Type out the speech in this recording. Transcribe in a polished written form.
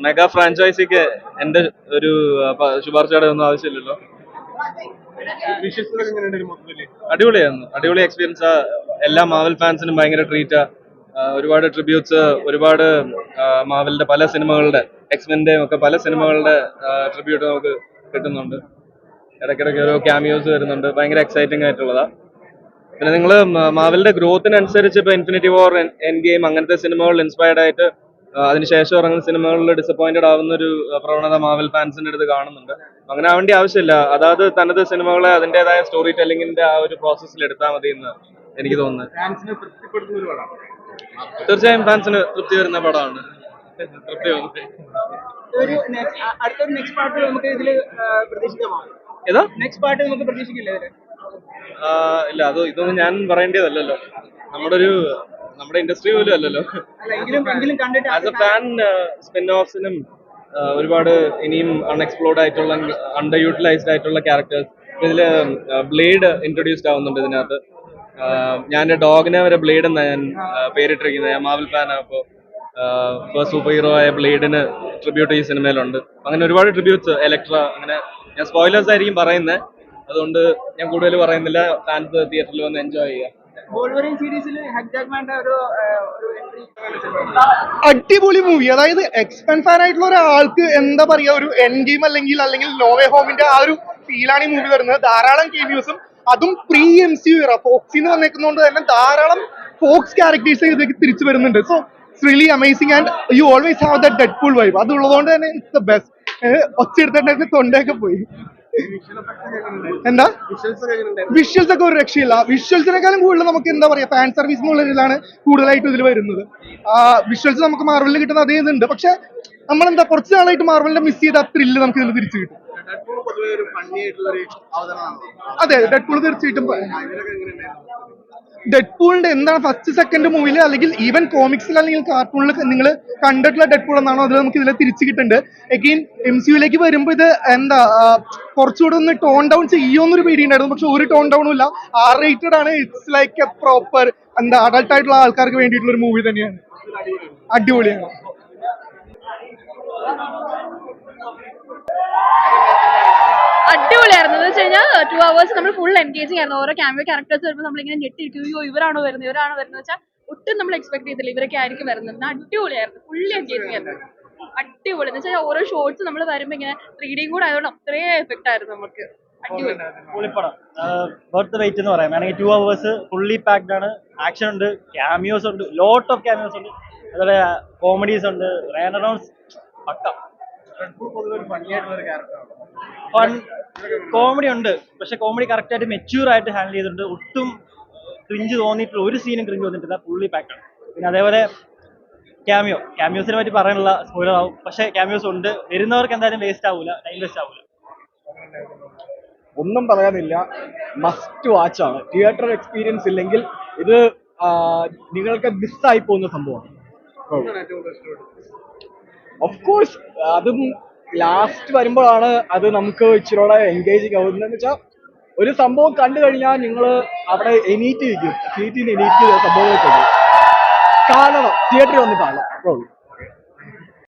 Mega ഫ്രാഞ്ചൈസിക്ക് എന്റെ ഒരു ശുപാർശയുടെ ഒന്നും ആവശ്യമില്ലല്ലോ. അടിപൊളിയായിരുന്നു, അടിപൊളി എക്സ്പീരിയൻസ്. എല്ലാ മാവൽ ഫാൻസിനും ഭയങ്കര ട്രീറ്റാ. ഒരുപാട് ട്രിബ്യൂട്ട്സ്, ഒരുപാട് മാവലിന്റെ പല സിനിമകളുടെ, എക്സ്മെന്റെയും ഒക്കെ പല സിനിമകളുടെ ട്രിബ്യൂട്ട് നമുക്ക് കിട്ടുന്നുണ്ട്. ഇടയ്ക്കിടയ്ക്ക് ഓരോ ക്യാമിയോസ് വരുന്നുണ്ട്, ഭയങ്കര എക്സൈറ്റിംഗ് ആയിട്ടുള്ളതാ. പിന്നെ നിങ്ങൾ മാവലിന്റെ ഗ്രോത്തിനനുസരിച്ച് ഇപ്പൊ ഇൻഫിനിറ്റി വാർ, എൻ ഗെയിം അങ്ങനത്തെ സിനിമകൾ ഇൻസ്പയർഡ് ആയിട്ട് അതിനുശേഷം ഇറങ്ങുന്ന സിനിമകളിൽ ഡിസപ്പോയിന്റഡ് ആവുന്ന ഒരു പ്രവണത മാവൽ ഫാൻസിന്റെ അടുത്ത് കാണുന്നുണ്ട്. അങ്ങനെ ആവേണ്ട ആവശ്യമില്ല. അതായത് തനത് സിനിമകളെ അതിന്റേതായ സ്റ്റോറി ടെല്ലിങ്ങിന്റെ ആ ഒരു പ്രോസസ്സിൽ എടുത്താൽ മതി എന്ന് എനിക്ക് തോന്നുന്നത്. തീർച്ചയായും ഫാൻസിന് തൃപ്തി വരുന്ന പടമാണ്. തൃപ്തി തോന്നുന്നത് ഏതാ നെക്സ്റ്റ് പാർട്ട് നമുക്ക് പ്രതീക്ഷിക്കില്ല. ഇല്ല, ഇതൊന്നും ഞാൻ പറയേണ്ടതല്ലോ. നമ്മുടെ ഇൻഡസ്ട്രി പോലും അല്ലല്ലോ. ആസ് എ ഫാൻ, സ്പിൻ ഓഫ്സിനും ഒരുപാട് ഇനിയും അൺഎക്സ്പ്ലോർഡ് ആയിട്ടുള്ള, അണ്ടർ യൂട്ടിലൈസ്ഡ് ആയിട്ടുള്ള ക്യാരക്ടേഴ്സ് ഇതില് ബ്ലേഡ് ഇൻട്രൊഡ്യൂസ്ഡ് ആവുന്നുണ്ട് ഇതിനകത്ത്. ഞാൻ എൻ്റെ ഡോഗിനെ വരെ ബ്ലേഡ് എന്നാ ഞാൻ പേരിട്ടിരിക്കുന്നത്. ഞാൻ മാവൽ ഫാൻ. അപ്പോൾ ഫസ്റ്റ് സൂപ്പർ ഹീറോ ആയ ബ്ലേഡിന് ട്രിബ്യൂട്ട് ഈ സിനിമയിലുണ്ട്. അങ്ങനെ ഒരുപാട് ട്രിബ്യൂട്ട്സ്, എലക്ട്ര, അങ്ങനെ ഞാൻ സ്പോയിലേഴ്സ് ആയിരിക്കും പറയുന്നത്. അതുകൊണ്ട് ഞാൻ കൂടുതൽ പറയുന്നില്ല. ഫാൻസ് തിയേറ്ററിൽ വന്ന് എൻജോയ് ചെയ്യുക. അടിപൊളി മൂവി. അതായത് എക്സ്പെൻ ഫാൻ ആയിട്ടുള്ള ഒരാൾക്ക് എന്താ പറയാ, ഒരു എൻ ഗെയിം അല്ലെങ്കിൽ നോവേ ഹോമിന്റെ ആ ഒരു ഫീലാണ് ഈ മൂവി വരുന്നത്. ധാരാളം കേമിയോസും, അതും പ്രീ MCU ഇറ ഫോക്സിന്ന് വന്നേക്കുന്നതുകൊണ്ട് തന്നെ ധാരാളം ഫോക്സ് ക്യാരക്ടേഴ്സ് ഇതിലേക്ക് തിരിച്ചു വരുന്നുണ്ട്. So it's really amazing and you always have the Deadpool vibe. അത് ഉള്ളതുകൊണ്ട് തന്നെ ഇറ്റ്സ് ദ ബെസ്റ്റ്. ഒച്ചെടുത്തിട്ട് തൊണ്ടയൊക്കെ പോയി. എന്താ വിഷ്വൽസ് ഒക്കെ ഒരു രക്ഷയില്ല. വിഷ്വൽസിനെക്കാളും കൂടുതൽ നമുക്ക് എന്താ പറയാ, ഫാൻ സർവീസ് എന്നുള്ള ഇതിലാണ് കൂടുതലായിട്ട് ഇതിൽ വരുന്നത്. വിഷ്വൽസ് നമുക്ക് മാർവലിൽ കിട്ടുന്ന അതേ ഇതുണ്ട്. പക്ഷെ നമ്മളെന്താ കുറച്ച് നാളായിട്ട് മാർവലിന്റെ മിസ് ചെയ്ത ത്രില്ല് നമുക്ക് ഇതിൽ തിരിച്ചു കിട്ടും. അതെ, ഡെഡ്പൂൾ തീർച്ചയായിട്ടും. ഡെഡ്പൂളിന്റെ എന്താണ് ഫസ്റ്റ് സെക്കൻഡ് മൂവിയിൽ അല്ലെങ്കിൽ ഈവൻ കോമിക്സിൽ അല്ലെങ്കിൽ കാർട്ടൂണിൽ നിങ്ങൾ കണ്ടിട്ടുള്ള ഡെഡ്പൂൾ എന്നാണോ അത് നമുക്ക് ഇതിൽ തിരിച്ചു കിട്ടുന്നുണ്ട്. എഗെയിൻ MCUലേക്ക് വരുമ്പോൾ ഇത് എന്താ കുറച്ചുകൂടെ ഒന്ന് ടോൺ ഡൗൺ ചെയ്യുമെന്നൊരു പേടി ഉണ്ടായിരുന്നു. പക്ഷെ ഒരു ടോൺ ഡൗണും ഇല്ല. R-rated ആണ്. ഇറ്റ്സ് ലൈക്ക് എ പ്രോപ്പർ എന്താ അഡൾട്ട് ആയിട്ടുള്ള ആൾക്കാർക്ക് വേണ്ടിയിട്ടുള്ള ഒരു മൂവി തന്നെയാണ്. അടിപൊളിയാണ്. അടിപൊളിയായിരുന്നു. എന്ന് വെച്ച് കഴിഞ്ഞാൽ 2 hours നമ്മൾ ഫുൾ എൻഗേജിങ് ആയിരുന്നു. ഓരോ ക്യാമിയോ ക്യാരക്ടേഴ്സ് വരുമ്പോൾ നമ്മളിങ്ങനെ ഞെട്ടിരിക്കുകയോ ഇവരാണോ വരുന്നത് വെച്ചാൽ ഒട്ടും നമ്മൾ എക്സ്പെക്ട് ചെയ്തില്ല ഇവരൊക്കെ ആയിരിക്കും വരുന്നത്. അടിപൊളിയായിരുന്നു, ഫുള്ളി എൻഗേജിങ് ആയിരുന്നു. അടിപൊളി എന്ന് വെച്ചാൽ ഓരോ ഷോർട്സ് നമ്മൾ വരുമ്പോൾ ഇങ്ങനെ 3D കൂടെ ആയതുകൊണ്ട് അത്രയും എഫക്റ്റ് ആയിരുന്നു നമുക്ക്. പൊളിപ്പടം, വർത്ത് വെയിറ്റ് എന്ന് പറയാം. വേണമെങ്കിൽ 2 hours ഫുള്ളി പാക്ഡ് ആണ്. ആക്ഷൻ ഉണ്ട്, ക്യാമിയോസ് ഉണ്ട്, ലോട്ട് ഓഫ് ക്യാമിയോസ് ഉണ്ട്, അതുപോലെ കോമഡീസ് ഉണ്ട്, റയൻ റെയ്നോൾഡ്സ് പക്ക. കോമഡി ഉണ്ട്, പക്ഷെ കോമഡി കറക്റ്റ് ആയിട്ട് മെച്യൂർ ആയിട്ട് ഹാൻഡിൽ ചെയ്തിട്ടുണ്ട്. ഒട്ടും ക്രിഞ്ച് തോന്നിയിട്ടുള്ള ഒരു സീനും ക്രിഞ്ച് തോന്നിയിട്ടില്ല. ഫുള്ളി പാക്കാണ്. പിന്നെ അതേപോലെ ക്യാമിയോസിനെ പറ്റി പറയാനുള്ള സ്പോയിലർ ആവും. പക്ഷെ ക്യാമിയോസ് ഉണ്ട്, വരുന്നവർക്ക് എന്തായാലും വേസ്റ്റ് ആവൂല, ടൈം വേസ്റ്റ് ആവൂല. ഒന്നും പറയാനില്ല, മസ്റ്റ് വാച്ച് ആണ്. തിയേറ്റർ എക്സ്പീരിയൻസ് ഇല്ലെങ്കിൽ ഇത് നിങ്ങൾക്ക് മിസ്സായി പോകുന്ന സംഭവമാണ്. ഓഫ് കോഴ്സ് അതും ലാസ്റ്റ് വരുമ്പോഴാണ് അത് നമുക്ക് ഇച്ചിരിയോടെ എൻഗേജിങ് ആവുന്നതെന്ന് വെച്ചാൽ, ഒരു സംഭവം കണ്ടു കഴിഞ്ഞാൽ നിങ്ങൾ അവിടെ എനീറ്റ് ഇരിക്കും, സീറ്റിൽ എനീറ്റ് സംഭവങ്ങൾ കാണണം, തിയേറ്ററിൽ വന്ന് കാണണം.